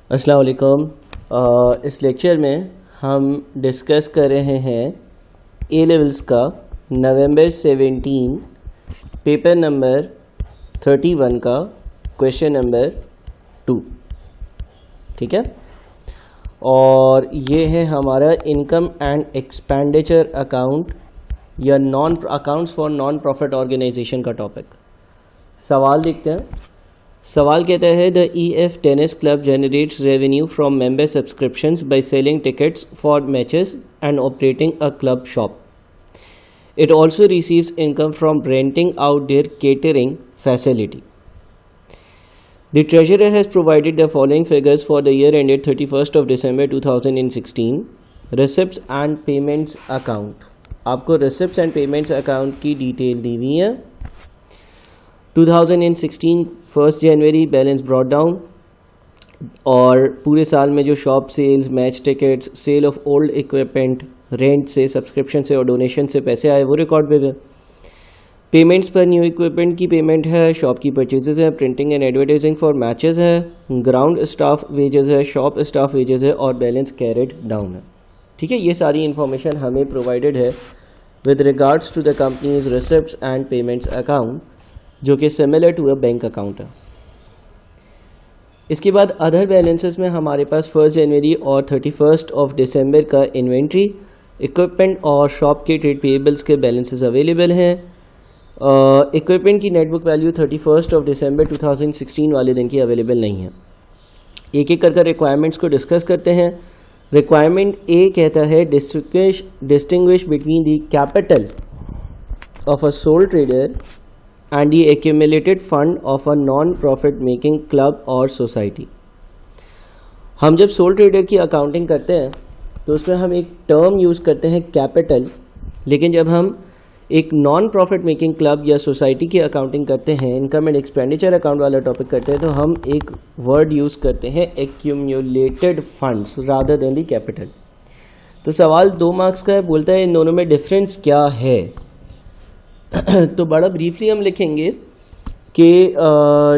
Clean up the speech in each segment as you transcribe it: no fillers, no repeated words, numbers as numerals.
अस्सलाम वालेकुम। इस लेक्चर में हम डिस्कस कर रहे हैं ए लेवल्स का नवंबर 17 पेपर नंबर 31 का क्वेश्चन नंबर 2। ठीक है, और ये है हमारा इनकम एंड एक्सपेंडिचर अकाउंट या non accounts for non profit organisation का टॉपिक। सवाल देखते हैं। सवाल कहता है the EF tennis club generates revenue from member subscriptions by selling tickets for matches and operating a club shop. It also receives income from renting out their catering facility. The treasurer has provided the following figures for the year ended 31st of December 2016. Receipts and payments account. आपको receipts and payments account की detail दी हुई है। 2016 1 जनवरी balance brought down, और पूरे साल में जो shop sales, match tickets, sale of old equipment, rent से, सब्सक्रिप्शन से और डोनेशन से पैसे आए वो रिकॉर्ड पे है। पेमेंट्स पर न्यू इक्विपमेंट की पेमेंट है, शॉप की परचेजेस है, printing and advertising for matches है, ग्राउंड स्टाफ वेजेस है, शॉप स्टाफ वेजेस है और बैलेंस कैरेड डाउन है। ठीक है, ये सारी इन्फॉर्मेशन हमें प्रोवाइडेड है with regards to the company's receipts and payments account, जो कि similar to a bank account है। इसके बाद अदर बैलेंसेस में हमारे पास 1 जनवरी और 31 ऑफ दिसंबर का इन्वेंट्री, इक्विपमेंट और शॉप के ट्रेड पेएबल्स के बैलेंसेस अवेलेबल हैं। इक्विपमेंट की नेटबुक वैल्यू 31 ऑफ दिसंबर 2016 वाले दिन की अवेलेबल नहीं है। एक एक कर रिक्वायरमेंट्स को डिस्कस करते हैं। रिक्वायरमेंट ए कहता है distinguish between the capital of a soul trader and the accumulated fund of a non-profit making club or society. हम जब सोल ट्रेडर की अकाउंटिंग करते हैं तो उसमें हम एक टर्म यूज़ करते हैं कैपिटल, लेकिन जब हम एक नॉन प्रॉफिट मेकिंग क्लब या सोसाइटी की अकाउंटिंग करते हैं, इनकम एंड एक्सपेंडिचर अकाउंट वाला टॉपिक करते हैं, तो हम एक वर्ड यूज़ करते हैं एक्यूमुलेटेड फंड्स रादर देन दी कैपिटल। तो सवाल 2 मार्क्स का है, बोलता है इन दोनों में डिफरेंस क्या है। तो बड़ा ब्रीफली हम लिखेंगे कि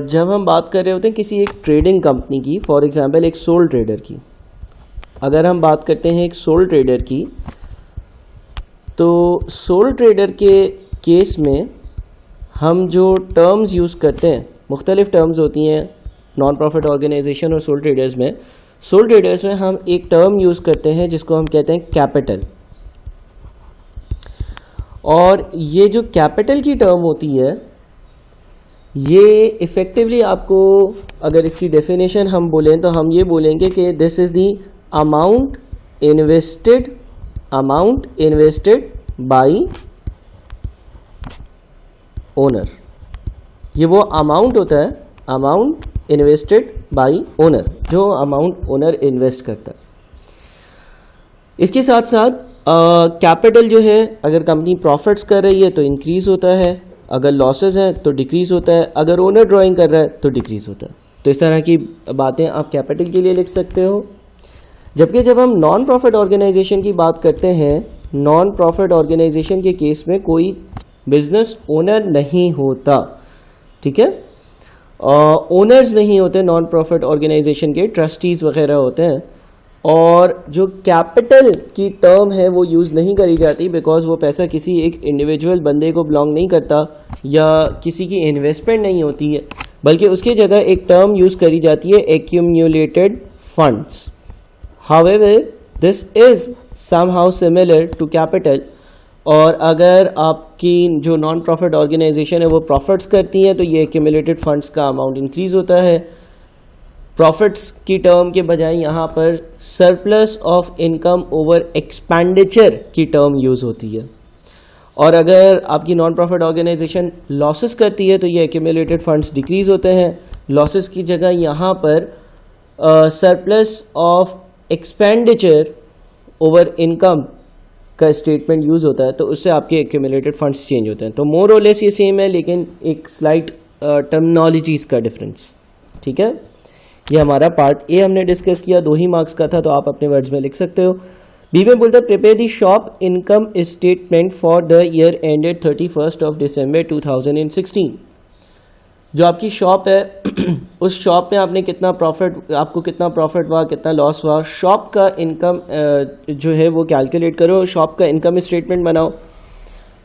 जब हम बात कर रहे होते हैं किसी एक ट्रेडिंग कंपनी की, फॉर एग्जांपल एक सोल ट्रेडर की, अगर हम बात करते हैं एक सोल ट्रेडर की, तो सोल ट्रेडर के केस में हम जो टर्म्स यूज़ करते हैं, मुख्तलिफ टर्म्स होती हैं नॉन प्रॉफिट ऑर्गेनाइजेशन और सोल ट्रेडर्स में। सोल ट्रेडर्स में हम एक टर्म यूज़ करते हैं जिसको हम कहते हैं कैपिटल, और ये जो कैपिटल की टर्म होती है ये इफ़ेक्टिवली आपको, अगर इसकी डेफिनेशन हम बोलें तो हम ये बोलेंगे कि this is the amount invested bye owner. ये वो अमाउंट होता है, अमाउंट इन्वेस्टेड बाय ओनर, जो अमाउंट ओनर इन्वेस्ट करता है। इसके साथ साथ कैपिटल जो है, अगर कंपनी प्रॉफिट्स कर रही है तो इंक्रीज़ होता है, अगर लॉसेस हैं तो डिक्रीज़ होता है, अगर ओनर ड्राइंग कर रहा है तो डिक्रीज़ होता है। तो इस तरह की बातें आप कैपिटल के लिए लिख सकते हो। जबकि जब हम नॉन प्रॉफिट ऑर्गेनाइजेशन की बात करते हैं, नॉन प्रॉफिट ऑर्गेनाइजेशन के केस में कोई बिजनेस ओनर नहीं होता। ठीक है, ओनर्स नहीं होते नॉन प्रॉफिट ऑर्गेनाइजेशन के, ट्रस्टीज़ वगैरह होते हैं। और जो कैपिटल की टर्म है वो यूज़ नहीं करी जाती, बिकॉज वो पैसा किसी एक इंडिविजुअल बंदे को बिलोंग नहीं करता या किसी की इन्वेस्टमेंट नहीं होती है, बल्कि उसकी जगह एक टर्म यूज़ करी जाती है accumulated funds. However this is somehow similar to capital, और अगर आपकी जो नॉन प्रॉफिट ऑर्गेनाइजेशन है वो प्रॉफिट्स करती है तो ये एक्यूमुलेटेड फंड्स का अमाउंट इंक्रीज़ होता है। प्रॉफिट्स की टर्म के बजाय यहाँ पर surplus of income over expenditure की टर्म यूज़ होती है। और अगर आपकी नॉन प्रॉफिट ऑर्गेनाइजेशन लॉसेस करती है तो ये एक्यूमुलेटेड फंड्स डिक्रीज़ होते हैं। लॉसेस की जगह यहाँ पर surplus of expenditure over income का स्टेटमेंट यूज़ होता है, तो उससे आपके एक्यूमुलेटेड फंड्स चेंज होते हैं। तो मोर और लेस ये सेम है, लेकिन एक स्लाइट टर्मिनोलॉजीज़ का डिफरेंस। ठीक है, ये हमारा पार्ट ए हमने डिस्कस किया, 2 ही मार्क्स का था, तो आप अपने वर्ड्स में लिख सकते हो। बी में बोलता है prepare the shop income statement for the year ended 31 of December 2016। जो आपकी शॉप है उस शॉप में आपने कितना प्रॉफिट, आपको कितना प्रॉफिट हुआ, कितना लॉस हुआ, शॉप का इनकम जो है वो कैलकुलेट करो, शॉप का इनकम स्टेटमेंट बनाओ।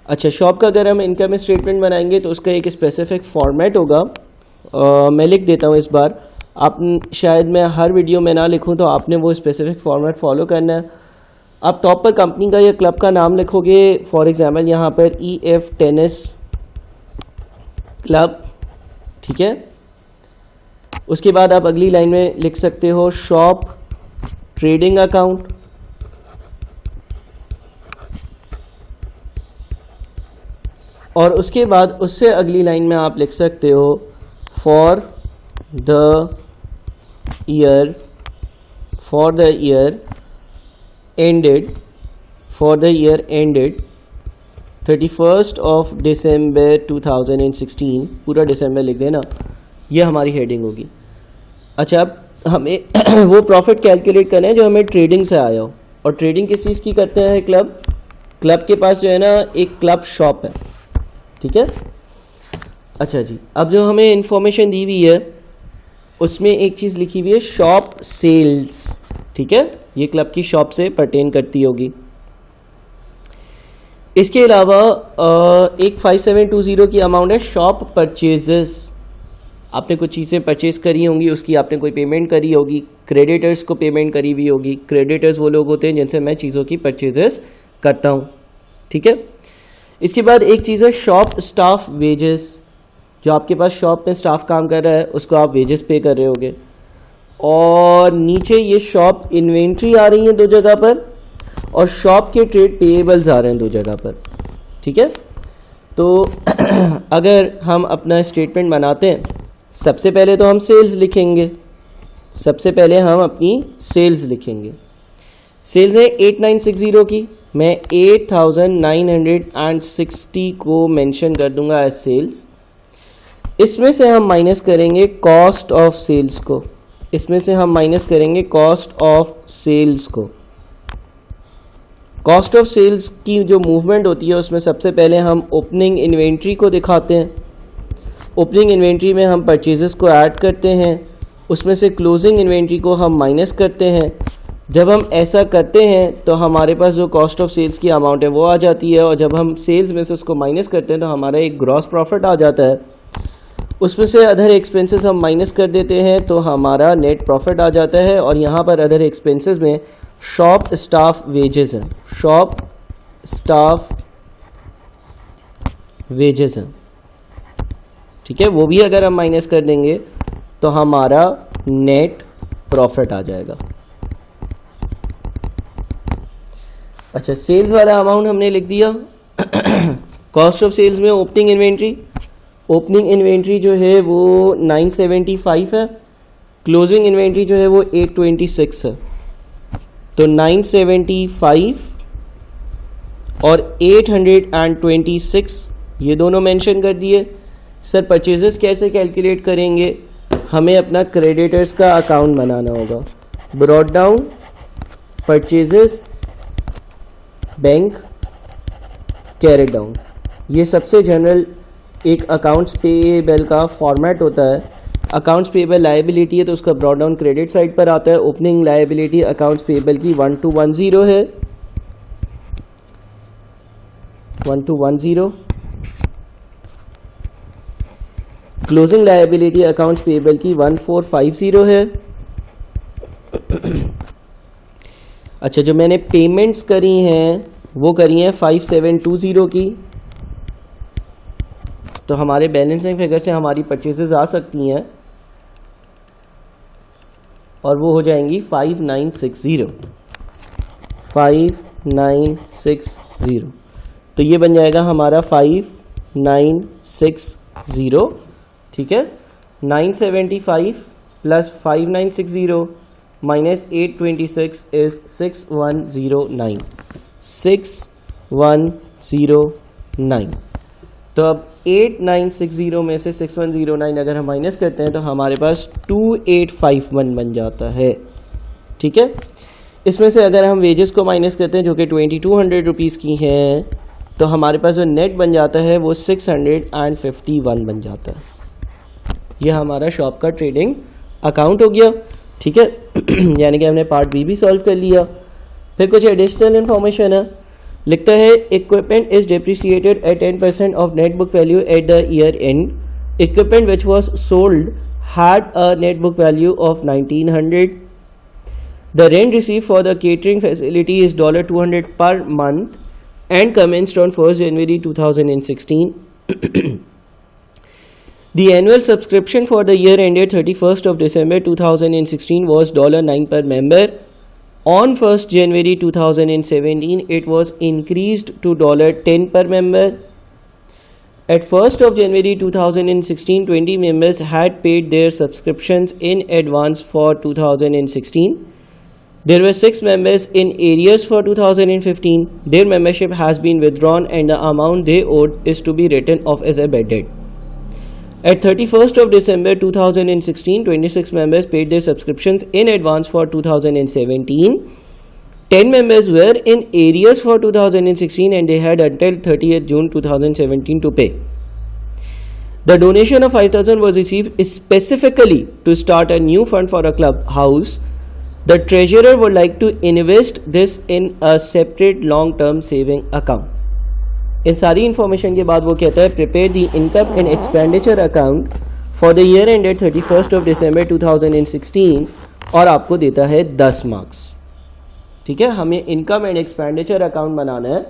अच्छा, शॉप का अगर हम इनकम स्टेटमेंट बनाएंगे तो उसका एक स्पेसिफिक फॉर्मेट होगा, मैं लिख देता हूँ इस बार, आप शायद मैं हर वीडियो में ना लिखूँ तो आपने वो स्पेसिफिक फॉर्मेट फॉलो करना है। आप टॉप पर कंपनी का या क्लब का नाम लिखोगे, फॉर एग्जांपल यहाँ पर EF टेनिस क्लब, ठीक है। उसके बाद आप अगली लाइन में लिख सकते हो शॉप ट्रेडिंग अकाउंट, और उसके बाद उससे अगली लाइन में आप लिख सकते हो for the year ended 31st of December 2016, पूरा दिसंबर लिख देना, ये हमारी हेडिंग होगी। अच्छा, अब हमें वो प्रॉफिट कैलकुलेट करना है जो हमें ट्रेडिंग से आया हो, और ट्रेडिंग किस चीज़ की करते हैं? क्लब के पास जो है ना एक क्लब शॉप है, ठीक है। अच्छा जी, अब जो हमें इंफॉर्मेशन दी हुई है उसमें एक चीज़ लिखी हुई है शॉप सेल्स, ठीक है, ये क्लब की शॉप से पर्टेन करती होगी। इसके अलावा एक 5720 की अमाउंट है शॉप परचेजेस, आपने कुछ चीज़ें परचेज करी होंगी, उसकी आपने कोई पेमेंट करी होगी, क्रेडिटर्स को पेमेंट करी हुई होगी। क्रेडिटर्स वो लोग होते हैं जिनसे मैं चीज़ों की परचेजेस करता हूँ, ठीक है। इसके बाद एक चीज़ है शॉप स्टाफ वेजेस, जो आपके पास शॉप में स्टाफ काम कर रहा है उसको आप वेजेस पे कर रहे होगे। और नीचे ये शॉप इन्वेंट्री आ रही है दो जगह पर, और शॉप के ट्रेड पेएबल्स आ रहे हैं दो जगह पर, ठीक है। तो अगर हम अपना स्टेटमेंट बनाते हैं, सबसे पहले तो हम सेल्स लिखेंगे, सबसे पहले हम अपनी सेल्स लिखेंगे। सेल्स है 8960 की, मैं 8960 को मेंशन कर दूंगा एज सेल्स। इसमें से हम माइनस करेंगे कॉस्ट ऑफ सेल्स को, इसमें से हम माइनस करेंगे कॉस्ट ऑफ सेल्स को। कॉस्ट ऑफ सेल्स की जो मूवमेंट होती है उसमें सबसे पहले हम ओपनिंग इन्वेंट्री को दिखाते हैं। ओपनिंग इन्वेंट्री में हम परचेजेस को ऐड करते हैं, उसमें से क्लोजिंग इन्वेंट्री को हम माइनस करते हैं। जब हम ऐसा करते हैं तो हमारे पास जो कॉस्ट ऑफ सेल्स की अमाउंट है वो आ जाती है, और जब हम सेल्स में से उसको माइनस करते हैं तो हमारा एक ग्रॉस प्रॉफिट आ जाता है। उसमें से अदर एक्सपेंसेस हम माइनस कर देते हैं तो हमारा नेट प्रॉफिट आ जाता है। और यहाँ पर अदर एक्सपेंसेस में शॉप स्टाफ वेजेस हैं, शॉप स्टाफ वेजेस हैं, ठीक है, वो भी अगर हम माइनस कर देंगे तो हमारा नेट प्रॉफिट आ जाएगा। अच्छा, सेल्स वाला अमाउंट हमने लिख दिया। कॉस्ट ऑफ सेल्स में ओपनिंग इन्वेंट्री जो है वो 975 है, क्लोजिंग इन्वेंट्री जो है वो 826 है। तो 975 और 826 ये दोनों मेंशन कर दिए। सर परचेजेस कैसे कैलकुलेट करेंगे? हमें अपना क्रेडिटर्स का अकाउंट बनाना होगा। Brought down purchases bank carried down, ये सबसे जनरल एक अकाउंट्स पेएबल का फॉर्मेट होता है। अकाउंट्स पेएबल लायबिलिटी है तो उसका ब्रॉट डाउन क्रेडिट साइड पर आता है। ओपनिंग लायबिलिटी अकाउंट्स पेएबल की 1210 है, 1210। क्लोजिंग लायबिलिटी अकाउंट्स पेएबल की 1450 है। अच्छा, जो मैंने पेमेंट्स करी हैं वो करी हैं 5720 की, तो हमारे बैलेंसिंग फिगर से हमारी परचेजेस आ सकती हैं और वो हो जाएंगी 5960। तो ये बन जाएगा हमारा 5960, ठीक है। 975 प्लस 5960 माइनस 826 इज 6109, 6109। तो अब 8960 में से 6109 अगर हम माइनस करते हैं तो हमारे पास 2851 बन जाता है, ठीक है। इसमें से अगर हम वेजेस को माइनस करते हैं जो कि 2200 रुपीज़ की हैं, तो हमारे पास जो नेट बन जाता है वो 651 बन जाता है। ये हमारा शॉप का ट्रेडिंग अकाउंट हो गया, ठीक है। यानी कि हमने पार्ट बी भी सॉल्व कर लिया। फिर कुछ एडिशनल इन्फॉर्मेशन है, लिखता है equipment is depreciated at 10% of net book value at the year end. Equipment which was sold had a net book value of 1900। The rent received for the catering facility is $200 per month and commenced on 1st January 2016. The annual subscription for the year ended 31st of December 2016 was $9 per member. On 1st January 2017, it was increased to $10 per member. At 1st of January 2016, 20 members had paid their subscriptions in advance for 2016. There were 6 members in arrears for 2015. Their membership has been withdrawn and the amount they owed is to be written off as a bad debt. At 31st of December 2016, 26 members paid their subscriptions in advance for 2017. 10 members were in arrears for 2016 and they had until 30th June 2017 to pay. The donation of 5,000 was received specifically to start a new fund for a clubhouse. The treasurer would like to invest this in a separate long-term saving account. इन सारी information के बाद वो कहता है prepare the income and expenditure account for the year ended 31st of December 2016 और आपको देता है 10 मार्क्स, ठीक है। हमें इनकम एंड एक्सपेंडिचर अकाउंट बनाना है,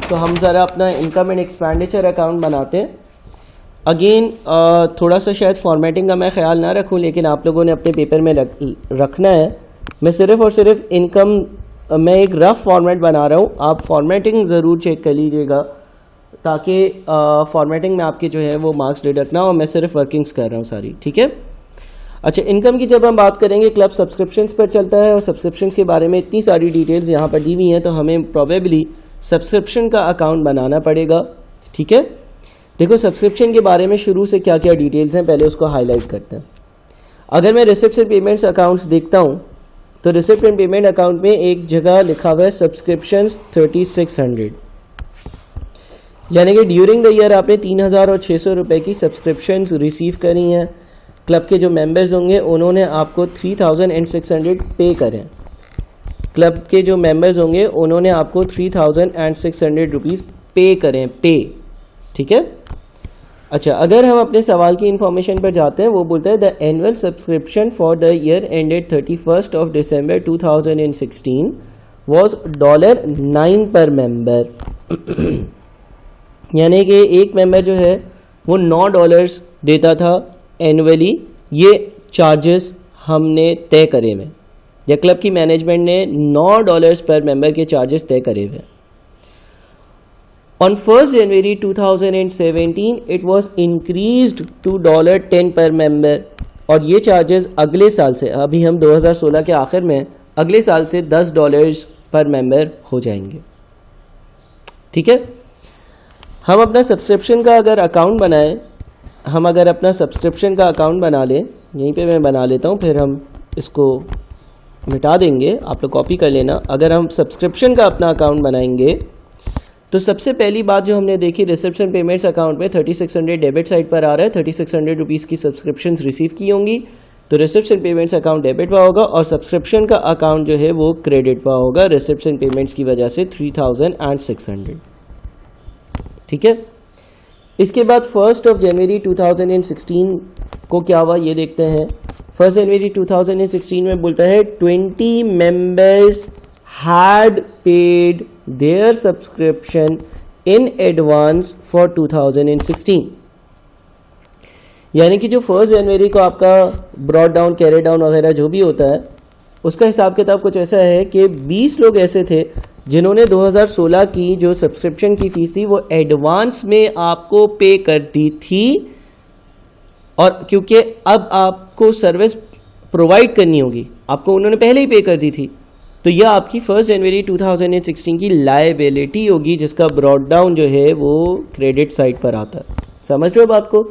तो हम ज़रा अपना इनकम एंड एक्सपेंडिचर अकाउंट बनाते हैं। अगेन थोड़ा सा शायद फॉर्मेटिंग का मैं ख्याल ना रखूं, लेकिन आप लोगों ने अपने पेपर में रखना है। मैं सिर्फ़ और सिर्फ इनकम मैं एक रफ़ फॉर्मेट बना रहा हूं, आप फॉर्मेटिंग ज़रूर चेक कर लीजिएगा ताकि फॉर्मेटिंग में आपके जो है वो मार्क्स डिडक्ट ना हो। मैं सिर्फ वर्किंग्स कर रहा हूं सारी, ठीक है। अच्छा, इनकम की जब हम बात करेंगे क्लब सब्सक्रिप्शंस पर चलता है और सब्सक्रिप्शंस के बारे में इतनी सारी डिटेल्स यहाँ पर दी हुई हैं, तो हमें प्रोबेबली सब्सक्रिप्शन का अकाउंट बनाना पड़ेगा, ठीक है। देखो सब्सक्रिप्शन के बारे में शुरू से क्या क्या डिटेल्स हैं, पहले उसको हाईलाइट करते हैं। अगर मैं रिसिप्ट्स एंड पेमेंट्स अकाउंट्स देखता हूँ तो रिसिप्ट एंड पेमेंट अकाउंट में एक जगह लिखा हुआ है सब्सक्रिप्शंस 3600, यानी कि ड्यूरिंग द ईयर आपने 3,600 रुपये की सब्सक्रिप्शंस रिसीव करी हैं। क्लब के जो मेंबर्स होंगे उन्होंने आपको 3,600 पे करें। क्लब के जो मेंबर्स होंगे उन्होंने आपको 3,600 रुपीज़ पे करें, पे, ठीक है। अच्छा, अगर हम अपने सवाल की इंफॉर्मेशन पर जाते हैं, वो बोलता है the annual subscription for the year ended 31st of December 2016 was $9 पर मेंबर। यानी कि एक मेंबर जो है वो $9 देता था एनुअली। ये चार्जेस हमने तय करे हुए, या क्लब की मैनेजमेंट ने $9 पर मेंबर के चार्जेस तय करे हुए। On 1st January 2017, it was increased to $10 per member, और ये चार्जेस अगले साल से, अभी हम 2016 के आखिर में, अगले साल से $10 पर मेंबर हो जाएंगे, ठीक है। हम अपना सब्सक्रिप्शन का अगर अकाउंट बनाएं, हम अगर अपना सब्सक्रिप्शन का अकाउंट बना लें, यहीं पे मैं बना लेता हूँ, फिर हम इसको मिटा देंगे, आप लोग कॉपी कर लेना। अगर हम सब्सक्रिप्शन का अपना अकाउंट बनाएंगे तो सबसे पहली बात जो हमने देखी, रिसिप्ट्स एंड पेमेंट्स अकाउंट में 3600 डेबिट साइड पर आ रहा है, 3600 रुपीज़ की सब्सक्रिप्शंस रिसीव की होंगी, तो receipts and payments account debit पर होगा और सब्सक्रिप्शन का अकाउंट जो है वो क्रेडिट पर होगा रिसिप्ट्स एंड पेमेंट्स की वजह से 3600, ठीक है। इसके बाद 1st ऑफ जनवरी 2016 को क्या हुआ ये देखते हैं। 1st जनवरी 2016 में बोलता है 20 members had paid their subscription in advance for 2016, यानी कि जो 1st जनवरी को आपका ब्रॉड डाउन, कैरी डाउन वगैरह जो भी होता है, उसका हिसाब किताब कुछ ऐसा है कि 20 लोग ऐसे थे जिन्होंने 2016 की जो सब्सक्रिप्शन की फ़ीस थी वो एडवांस में आपको पे कर दी थी, और क्योंकि अब आपको सर्विस प्रोवाइड करनी होगी, आपको उन्होंने पहले ही पे कर दी थी, तो यह आपकी 1st जनवरी 2016 की लायबिलिटी होगी, जिसका ब्रॉड डाउन जो है वो क्रेडिट साइड पर आता है। समझ रहे हो बात को।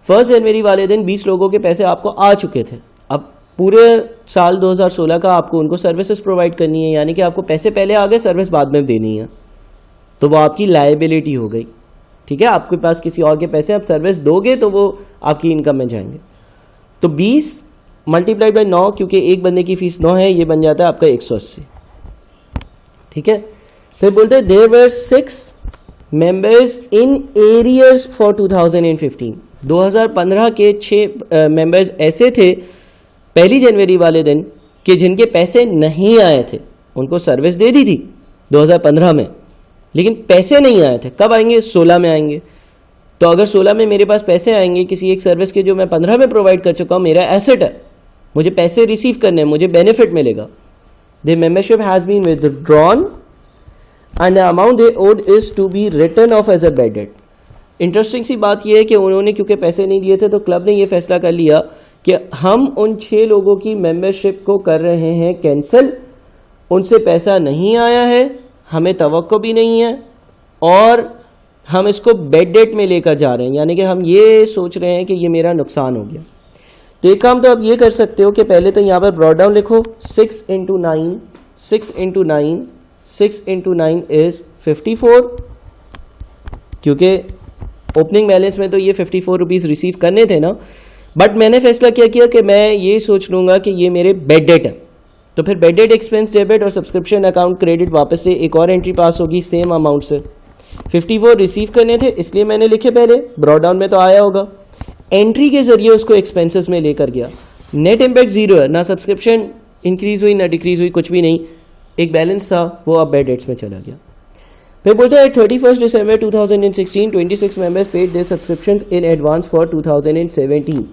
1st जनवरी वाले दिन 20 लोगों के पैसे आपको आ चुके थे, अब पूरे साल 2016 का आपको उनको सर्विसेज प्रोवाइड करनी है, यानी कि आपको पैसे पहले आ गए, सर्विस बाद में देनी है, तो वो आपकी लायबिलिटी हो गई। ठीक है, आपके पास किसी और के पैसे, आप सर्विस दोगे तो वो आपकी इनकम में जाएंगे। तो 20 मल्टीप्लाइड बाई 9, क्योंकि एक बंदे की फीस 9 है, ये बन जाता है आपका 180। ठीक है, फिर बोलते हैं there were 6 members in arrears for 2015। 2015 के 6 मेंबर्स ऐसे थे 1 जनवरी वाले दिन कि जिनके पैसे नहीं आए थे। उनको सर्विस दे दी थी 2015 में, लेकिन पैसे नहीं आए थे। कब आएंगे? 16 में आएंगे। तो अगर 16 में मेरे पास पैसे आएंगे किसी एक सर्विस के जो मैं 15 में प्रोवाइड कर चुका हूँ, मेरा एसेट है, मुझे पैसे रिसीव करने हैं, मुझे बेनिफिट मिलेगा। The membership has been withdrawn and the amount they owed is to be written off as a bad debt. Interesting सी बात यह है कि उन्होंने क्योंकि पैसे नहीं दिए थे तो क्लब ने यह फैसला कर लिया कि हम उन 6 लोगों की मेंबरशिप को कर रहे हैं कैंसिल। उनसे पैसा नहीं आया है, हमें तवक्को भी नहीं है, और हम इसको बेड डेट में लेकर जा रहे हैं, यानी कि हम ये सोच रहे हैं कि ये मेरा नुकसान हो गया। तो एक काम तो आप ये कर सकते हो कि पहले तो यहाँ पर ब्रॉड डाउन लिखो, 6 इंटू 9, 6 इंटू 9, 6 इंटू 9 इज 54, क्योंकि ओपनिंग बैलेंस में तो ये 54 रुपीज़ रिसीव करने थे ना। बट मैंने फैसला क्या किया कि मैं ये सोच लूँगा कि ये मेरे बेड डेट है, तो फिर बेड डेट एक्सपेंस डेबिट और सब्सक्रिप्शन अकाउंट क्रेडिट वापस से एक और एंट्री पास होगी सेम अमाउंट से। 54 रिसीव करने थे इसलिए मैंने लिखे, पहले ब्रॉड डाउन में तो आया होगा, एंट्री के जरिए उसको एक्सपेंसेस में लेकर गया। नेट इम्पैक्ट 0 है, ना सब्सक्रिप्शन इंक्रीज हुई ना डिक्रीज हुई, कुछ भी नहीं, एक बैलेंस था वो अब बेड डेट्स में चला गया। फिर बोलते हैं 31 December 2016 26 members paid their subscriptions in advance for 2017।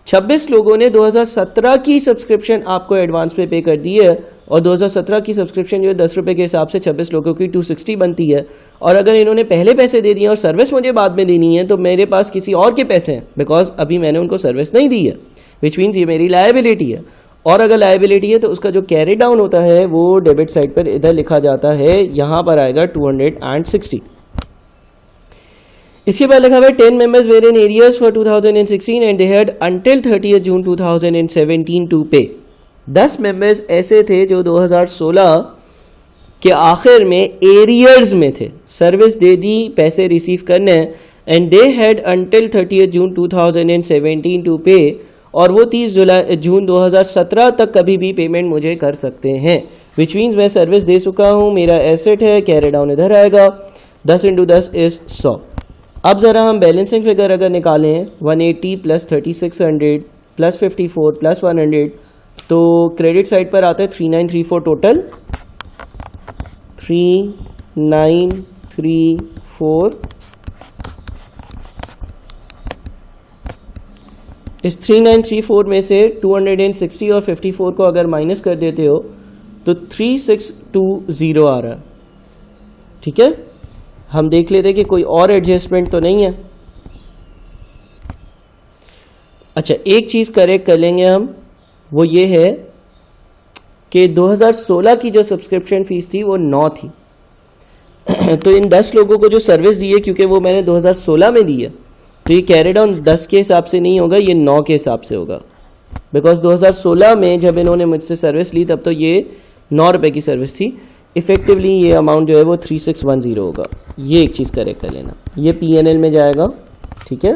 26 लोगों ने 2017 की सब्सक्रिप्शन आपको एडवांस पे पे कर दी है, और 2017 की सब्सक्रिप्शन जो है 10 रुपये के हिसाब से 26 लोगों की 260 बनती है। और अगर इन्होंने पहले पैसे दे दिए और सर्विस मुझे बाद में देनी है तो मेरे पास किसी और के पैसे हैं, बिकॉज अभी मैंने उनको सर्विस नहीं दी है, विच मीन्स ये मेरी लायबिलिटी है। और अगर लायबिलिटी है तो उसका जो कैरी डाउन होता है वो डेबिट साइड पर इधर लिखा जाता है, यहाँ पर आएगा 260। इसके बाद लिखा हुआ है 10 members were in arrears for 2016 and they had until 30 June 2017 to pay. 10 members ऐसे थे जो 2016 के आखिर में एरियर्स में थे, सर्विस दे दी, पैसे रिसीव करने, and they had until 30 June 2017 to pay, और वो 30 जून 2017 तक कभी भी पेमेंट मुझे कर सकते हैं, विच मीन्स मैं सर्विस दे चुका हूँ, मेरा एसेट है, कैरी डाउन इधर आएगा, 10 इंटू 10 इज 100। अब ज़रा हम बैलेंसिंग फिगर अगर निकालें 180 प्लस 3600 प्लस 54 प्लस 100, तो क्रेडिट साइड पर आता है 3934 टोटल, 3934। इस 3934 में से 260 और 54 को अगर माइनस कर देते हो तो 3620 आ रहा है। ठीक है, हम देख लेते हैं कि कोई और एडजस्टमेंट तो नहीं है। अच्छा, एक चीज़ करेक्ट कर लेंगे हम, वो ये है कि 2016 की जो सब्सक्रिप्शन फीस थी वो 9 थी। तो इन 10 लोगों को जो सर्विस दी है, क्योंकि वो मैंने 2016 में दी है, तो ये कैरी डाउन 10 के हिसाब से नहीं होगा, ये 9 के हिसाब से होगा, बिकॉज 2016 में जब इन्होंने मुझसे सर्विस ली तब तो ये 9 रुपये की सर्विस थी। इफेक्टिवली ये अमाउंट जो है वो 3610 होगा। ये एक चीज़ करेक्ट कर लेना, ये PNL में जाएगा। ठीक है,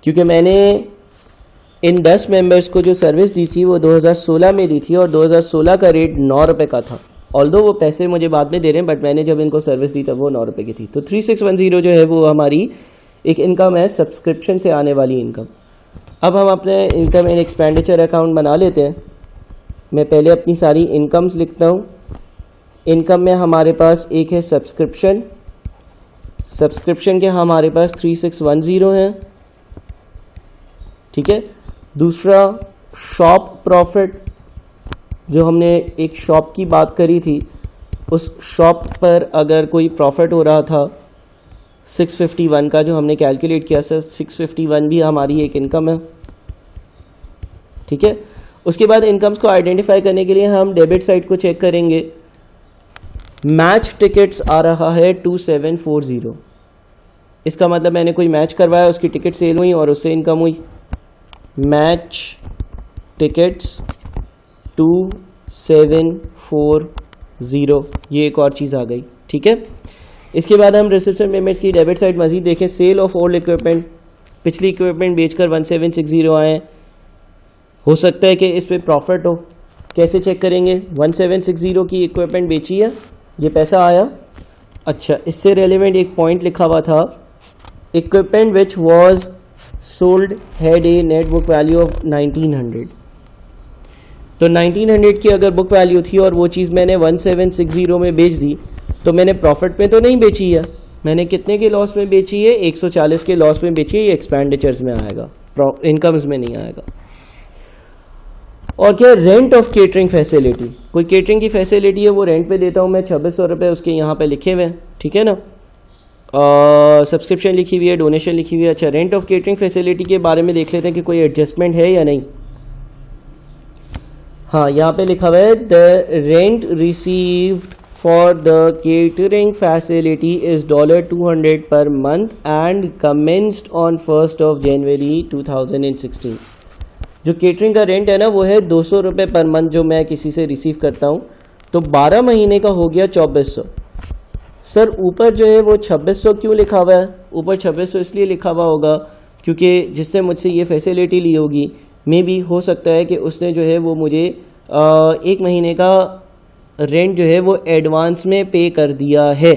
क्योंकि मैंने इन 10 मेंबर्स को जो सर्विस दी थी वो 2016 में दी थी, और 2016 का रेट 9 रुपये का था। ऑल्दो वो पैसे मुझे बाद में दे रहे हैं, बट मैंने जब इनको सर्विस दी तब वो 9 रुपये की थी। तो 3610 जो है वो हमारी एक इनकम है, सब्सक्रिप्शन से आने वाली इनकम। अब हम अपने इनकम एंड एक्सपेंडिचर अकाउंट बना लेते हैं। मैं पहले अपनी सारी इनकम्स लिखता हूँ। इनकम में हमारे पास एक है सब्सक्रिप्शन, सब्सक्रिप्शन के हमारे पास 3610 हैं। ठीक है, दूसरा शॉप प्रॉफिट, जो हमने एक शॉप की बात करी थी, उस शॉप पर अगर कोई प्रॉफिट हो रहा था 651 का जो हमने कैलकुलेट किया, सर 651 भी हमारी एक इनकम है। ठीक है, उसके बाद इनकम्स को आइडेंटिफाई करने के लिए हम डेबिट साइड को चेक करेंगे। मैच टिकट्स आ रहा है 2740, इसका मतलब मैंने कोई मैच करवाया, उसकी टिकट सेल हुई और उससे इनकम हुई। मैच टिकट्स 2740, ये एक और चीज़ आ गई। ठीक है। इसके बाद हम रिसिप्ट्स एंड पेमेंट्स की डेबिट साइड मजीद देखें। सेल ऑफ ओल्ड इक्विपमेंट, पिछली इक्विपमेंट बेचकर 1760 आए, हो सकता है कि इस पर प्रॉफिट हो। कैसे चेक करेंगे? 1760 की इक्विपमेंट बेची है, ये पैसा आया। अच्छा, इससे रेलिवेंट एक पॉइंट लिखा हुआ था, equipment which was sold had a net book value of 1900। तो 1900 की अगर बुक वैल्यू थी और वो चीज़ मैंने 1760 में बेच दी, तो मैंने प्रॉफिट में तो नहीं बेची है, मैंने कितने के लॉस में बेची है? 140 के लॉस में बेची है। ये एक्सपेंडिचर्स में आएगा, इनकम्स में नहीं आएगा। और क्या? रेंट ऑफ केटरिंग फैसिलिटी, कोई केटरिंग की फैसिलिटी है वो रेंट पे देता हूँ मैं, 2600 रुपये उसके यहाँ पे लिखे हुए हैं, ठीक है ना। सब्सक्रिप्शन लिखी हुई है, डोनेशन लिखी हुई है। अच्छा, रेंट ऑफ केटरिंग फैसिलिटी के बारे में देख लेते हैं कि कोई एडजस्टमेंट है या नहीं। हाँ, यहाँ पे लिखा हुआ है the rent received for the catering facility is $200 per month and commenced on 1 जनवरी 2016। जो केटरिंग का रेंट है ना वो है 200 रुपये पर मंथ जो मैं किसी से रिसीव करता हूँ, तो 12 महीने का हो गया 2400। सर ऊपर जो है वो 2600 क्यों लिखा हुआ है? ऊपर 2600 इसलिए लिखा हुआ होगा क्योंकि जिसने मुझसे ये फैसिलिटी ली होगी, मे भी हो सकता है कि उसने जो है वो मुझे 1 महीने का रेंट जो है वो एडवांस में पे कर दिया है,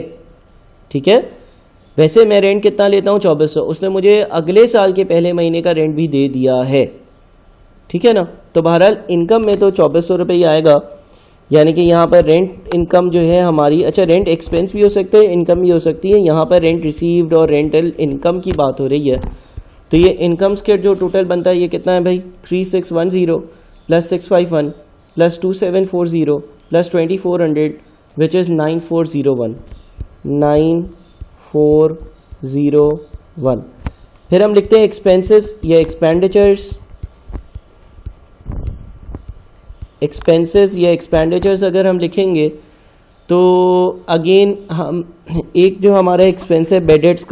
ठीक है। वैसे मैं रेंट कितना लेता हूँ? 2400, उसने मुझे अगले साल के पहले महीने का रेंट भी दे दिया है, ठीक है ना। तो बहरहाल इनकम में तो 2400 रुपये ही आएगा, यानी कि यहाँ पर रेंट इनकम जो है हमारी, अच्छा रेंट एक्सपेंस भी हो सकते हैं, इनकम भी हो सकती है। यहाँ पर रेंट रिसीव्ड और रेंटल इनकम की बात हो रही है, तो ये इनकम्स के जो टोटल बनता है ये कितना है भाई? 3610 plus 651 plus 2740 plus 2400 which is 9401 9401। फिर हम लिखते हैं एक्सपेंसेस या एक्सपेंडिचर्स। एक्सपेंसेस या एक्सपेंडिचर्स अगर हम लिखेंगे तो अगेन हम एक जो हमारा एक्सपेंस है बेडेट्स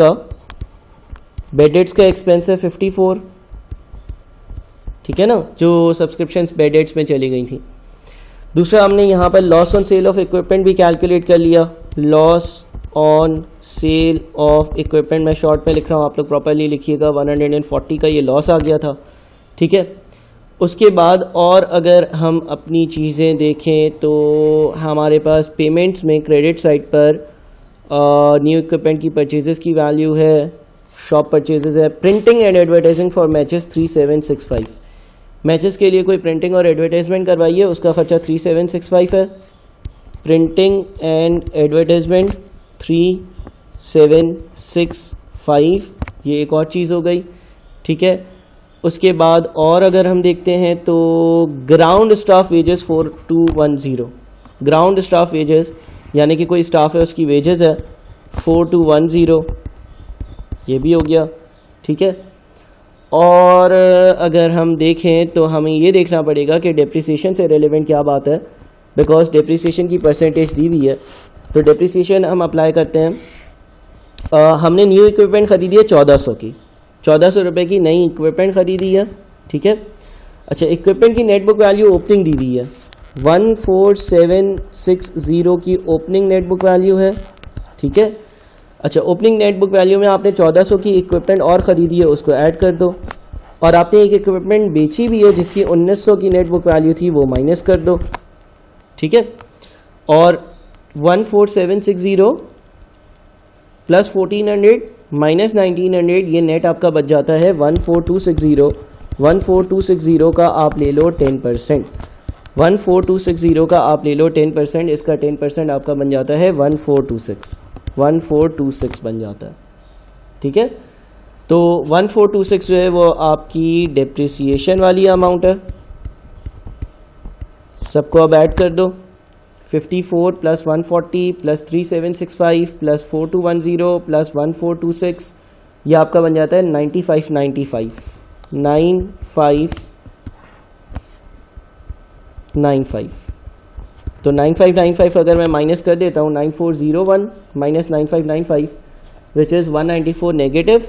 का एक्सपेंस है 54, ठीक है ना, जो सब्सक्रिप्शंस बेडेट्स में चली गई थी। दूसरा हमने यहाँ पर loss on sale of equipment भी कैलकुलेट कर लिया। Loss on sale of equipment मैं शॉर्ट में लिख रहा हूँ, आप लोग प्रॉपरली लिखिएगा। 140 का ये लॉस आ गया था, ठीक है। उसके बाद और अगर हम अपनी चीज़ें देखें तो हमारे पास पेमेंट्स में क्रेडिट साइड पर न्यू इक्विपमेंट की परचेजेस की वैल्यू है, शॉप परचेजेस है। Printing and advertising for matches 3765, matches के लिए कोई प्रिंटिंग और एडवर्टाइजमेंट करवाइए, उसका खर्चा 3765 है। प्रिंटिंग एंड एडवर्टाइजमेंट 3765, ये एक और चीज़ हो गई, ठीक है। उसके बाद और अगर हम देखते हैं तो ground staff wages 4210, ground staff wages यानी कि कोई स्टाफ है उसकी वेजेस है 4210, ये भी हो गया, ठीक है। और अगर हम देखें तो हमें ये देखना पड़ेगा कि डेप्रिसिएशन से रिलेवेंट क्या बात है, बिकॉज डेप्रिसिएशन की परसेंटेज दी हुई है, तो डेप्रिसिएशन हम अप्लाई करते हैं। हमने न्यू इक्विपमेंट ख़रीदी है 1400 की, 1400 रुपये की नई इक्विपमेंट ख़रीदी है, ठीक है। अच्छा, इक्विपमेंट की नेट बुक वैल्यू ओपनिंग दी हुई है 14760 की ओपनिंग नेट बुक वैल्यू है, ठीक है। अच्छा, ओपनिंग नेट बुक वैल्यू में आपने 1400 की इक्विपमेंट और ख़रीदी है, उसको ऐड कर दो, और आपने एक इक्विपमेंट बेची भी है जिसकी 1900 की नेट बुक वैल्यू थी, वो माइनस कर दो, ठीक है। और 14760 प्लस 1400 माइनस 1900, ये नेट आपका बच जाता है 14260। 14260 का आप ले लो 10%, 14260 का आप ले लो 10%, इसका 10% आपका बन जाता है 1426 बन जाता है, ठीक है। तो 1426 जो है वो आपकी डेप्रिसिएशन वाली अमाउंट है। सबको अब ऐड कर दो, 54 प्लस 140 प्लस 3765 प्लस 4210 प्लस 1426, ये आपका बन जाता है 9595। तो 9595 अगर मैं माइनस कर देता हूँ 9401 minus 9595 which is 194 negative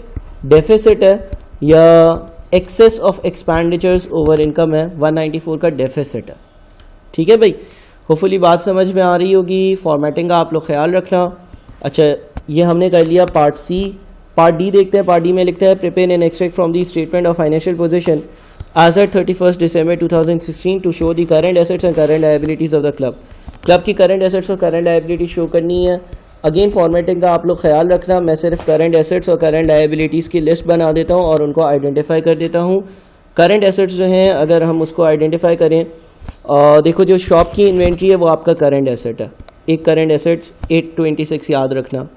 deficit है या excess of expenditures over income है, 194 का डेफिसिट है, ठीक है भाई। होपफुली बात समझ में आ रही होगी। फॉर्मेटिंग का आप लोग ख्याल रखना। अच्छा, ये हमने कर लिया पार्ट सी। पार्ट डी देखते हैं। पार्ट डी में लिखता है prepare an extract from the statement of financial position as at 31 December 2016 to show the current assets and current liabilities of the club. Club की करंट एसेट्स और current liability show करनी है। Again formatting का आप लोग ख्याल रखना। मैं सिर्फ करंट एसेट्स और करंट लायबिलिटीज़ की लिस्ट बना देता हूँ और उनको आइडेंटिफाई कर देता हूँ। करंट एसेट्स जो हैं अगर हम उसको आइडेंटिफाई करें, देखो जो शॉप की इन्वेंट्री है वो आपका करंट एसेट है। एक करंट एसेट्स 826 याद रखना।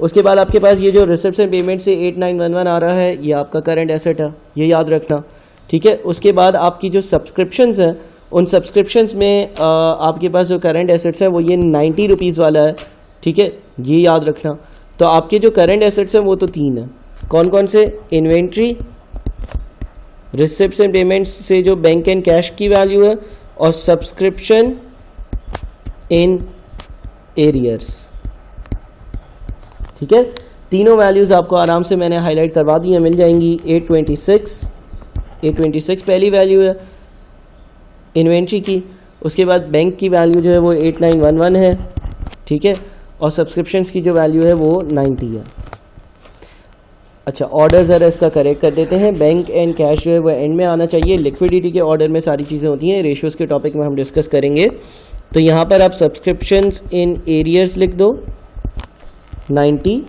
उसके बाद आपके पास ये जो रिसिप्ट्स एंड पेमेंट से 8911 आ रहा है, ये आपका करंट एसेट है, ये याद रखना। ठीक है। उसके बाद आपकी जो सब्सक्रिप्शंस हैं, उन सब्सक्रिप्शंस में आपके पास जो करंट एसेट्स है वो ये 90 रुपीज़ वाला है। ठीक है, ये याद रखना। तो आपके जो करंट एसेट्स हैं वो तो 3 है। कौन कौन से? इन्वेंट्री, रिसिप्ट्स एंड पेमेंट्स से जो बैंक एंड कैश की वैल्यू है, और सब्सक्रिप्शन इन एरियर्स। ठीक है, तीनों वैल्यूज़ आपको आराम से मैंने हाईलाइट करवा दी है, मिल जाएंगी। 826 पहली वैल्यू है इन्वेंट्री की। उसके बाद बैंक की वैल्यू जो है वो 8911 है। ठीक है, और सब्सक्रिप्शंस की जो वैल्यू है वो 90 है। अच्छा, ऑर्डर ज़रा इसका करेक्ट कर देते हैं। बैंक एंड कैश जो है वो एंड में आना चाहिए। लिक्विडिटी के ऑर्डर में सारी चीज़ें होती हैं, रेशियोज़ के टॉपिक में हम डिस्कस करेंगे। तो यहाँ पर आप सब्सक्रिप्शंस इन एरियर्स लिख दो 90,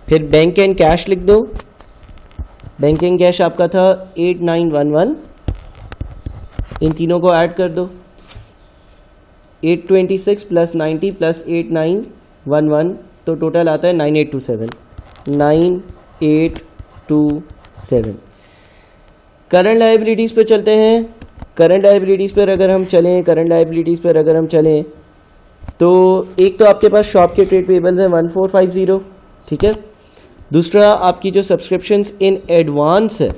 फिर बैंक एंड कैश लिख दो। बैंक एंड कैश आपका था 8911, इन तीनों को ऐड कर दो। 826 प्लस 90 प्लस 8911, तो टोटल आता है 9827। 9827। करंट लायबिलिटीज़ पे चलते हैं। करंट लायबिलिटीज़ पर अगर हम चलें, तो एक तो आपके पास शॉप के ट्रेड पेबल्स हैं 1450। ठीक है। दूसरा आपकी जो सब्सक्रिप्शंस इन एडवांस है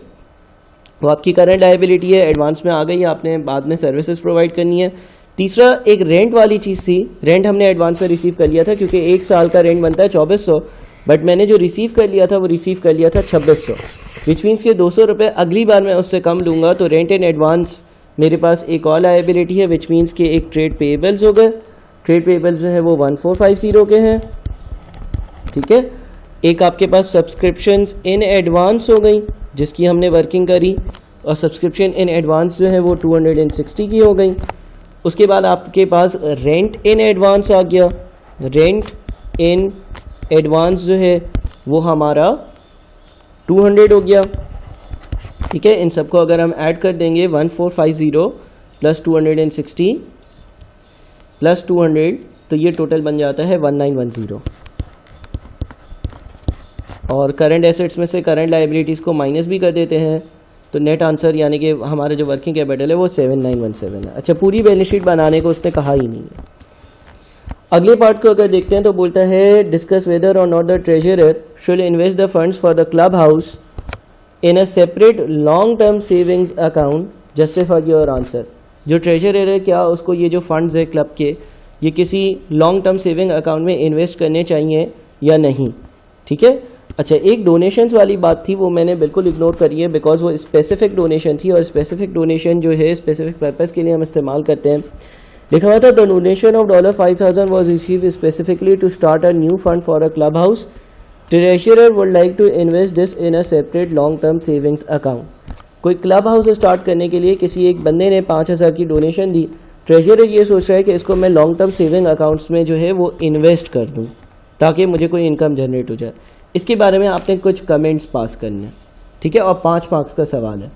वो आपकी करंट लायबिलिटी है, एडवांस में आ गई है, आपने बाद में सर्विसेज प्रोवाइड करनी है। तीसरा एक रेंट वाली चीज़ थी, रेंट हमने एडवांस में रिसीव कर लिया था क्योंकि 1 साल का रेंट बनता है 2400, बट मैंने जो रिसीव कर लिया था वो रिसीव कर लिया था 2600, विच मीन्स के 200 रुपये अगली बार मैं उससे कम लूँगा। तो रेंट इन एडवांस मेरे पास एक और लायबिलिटी है, विच मीन्स के एक ट्रेड पेबल्स हो गए। ट्रेड पेबल्स जो है वो 1450 के हैं। ठीक है। एक आपके पास सब्सक्रिप्शंस इन एडवांस हो गई जिसकी हमने वर्किंग करी, और सब्सक्रिप्शन इन एडवांस जो है वो 260 की हो गई। उसके बाद आपके पास रेंट इन एडवांस आ गया। रेंट इन एडवांस जो है वो हमारा 200 हो गया। ठीक है, इन सबको अगर हम ऐड कर देंगे 1450 प्लस 260 प्लस 200, तो ये टोटल बन जाता है 1910। और करंट एसेट्स में से करंट लायबिलिटीज़ को माइनस भी कर देते हैं, तो नेट आंसर यानी कि हमारा जो वर्किंग कैपिटल है वो 7917 है। अच्छा, पूरी बैलेंस शीट बनाने को उसने कहा ही नहीं है। अगले पार्ट को अगर देखते हैं तो बोलता है डिस्कस वेदर और not the treasurer should invest the funds for the club house in a separate long term savings account, justify your answer. जो ट्रेजरर है क्या उसको ये जो फंड्स है क्लब के, ये किसी लॉन्ग टर्म सेविंग अकाउंट में इन्वेस्ट करने चाहिए या नहीं। ठीक है। अच्छा, एक डोनेशंस वाली बात थी वो मैंने बिल्कुल इग्नोर करी है, बिकॉज वो स्पेसिफिक डोनेशन थी, और स्पेसिफिक डोनेशन जो है स्पेसिफिक पर्पस के लिए हम इस्तेमाल करते हैं। लिखा हुआ था the donation of $5000 was received specifically to start a new fund for a club house. Treasurer would like to invest this in a separate long term savings account. कोई क्लब हाउस स्टार्ट करने के लिए किसी एक बंदे ने 5000 की donation दी। Treasurer ये सोच रहा है कि इसको मैं लॉन्ग टर्म सेविंग अकाउंट्स में जो है वो इन्वेस्ट कर दूँ ताकि मुझे कोई इनकम जनरेट हो जाए। इसके बारे में आपने कुछ कमेंट्स पास करने हैं। ठीक है, और 5 मार्क्स का सवाल है।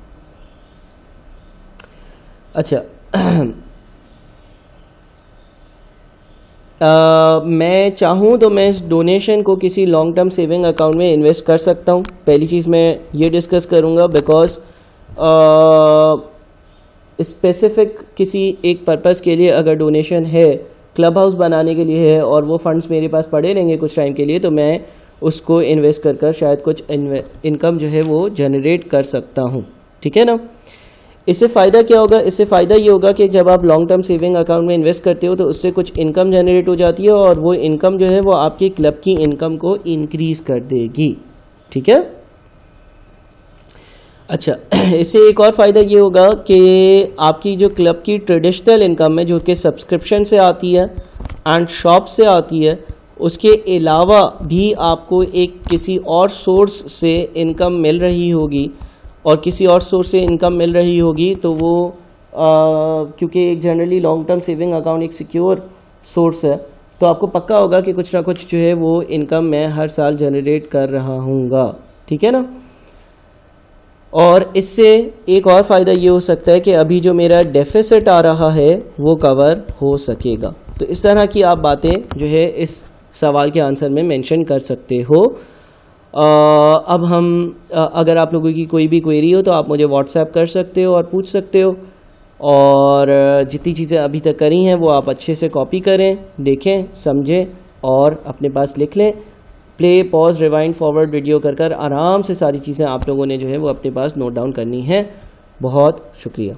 अच्छा मैं चाहूँ तो मैं इस डोनेशन को किसी लॉन्ग टर्म सेविंग अकाउंट में इन्वेस्ट कर सकता हूँ। पहली चीज़ मैं ये डिस्कस करूँगा, बिकॉज स्पेसिफिक किसी एक पर्पस के लिए अगर डोनेशन है, क्लब हाउस बनाने के लिए है, और वो फंड्स मेरे पास पड़े रहेंगे कुछ टाइम के लिए, तो मैं उसको इन्वेस्ट कर शायद कुछ इनकम जो है वो जनरेट कर सकता हूँ। ठीक है ना। इससे फ़ायदा क्या होगा? इससे फ़ायदा ये होगा कि जब आप लॉन्ग टर्म सेविंग अकाउंट में इन्वेस्ट करते हो तो उससे कुछ इनकम जनरेट हो जाती है, और वो इनकम जो है वो आपकी क्लब की इनकम को इंक्रीज़ कर देगी। ठीक है। अच्छा, इससे एक और फ़ायदा ये होगा कि आपकी जो क्लब की ट्रेडिशनल इनकम है जो कि सब्सक्रिप्शन से आती है एंड शॉप से आती है, उसके अलावा भी आपको एक किसी और सोर्स से इनकम मिल रही होगी, और किसी और सोर्स से इनकम मिल रही होगी तो वो क्योंकि एक generally long term saving account एक सिक्योर सोर्स है, तो आपको पक्का होगा कि कुछ ना कुछ जो है वो इनकम मैं हर साल जनरेट कर रहा हूँगा। ठीक है ना। और इससे एक और फ़ायदा ये हो सकता है कि अभी जो मेरा डेफिसिट आ रहा है वो कवर हो सकेगा। तो इस तरह की आप बातें जो है इस सवाल के आंसर में मेंशन कर सकते हो। अब हम अगर आप लोगों की कोई भी क्वेरी हो तो आप मुझे व्हाट्सएप कर सकते हो और पूछ सकते हो, और जितनी चीज़ें अभी तक करी हैं वो आप अच्छे से कॉपी करें, देखें, समझें और अपने पास लिख लें। Play, pause, rewind, forward video कर आराम से सारी चीज़ें आप लोगों ने जो है वो अपने पास नोट डाउन करनी है। बहुत शुक्रिया।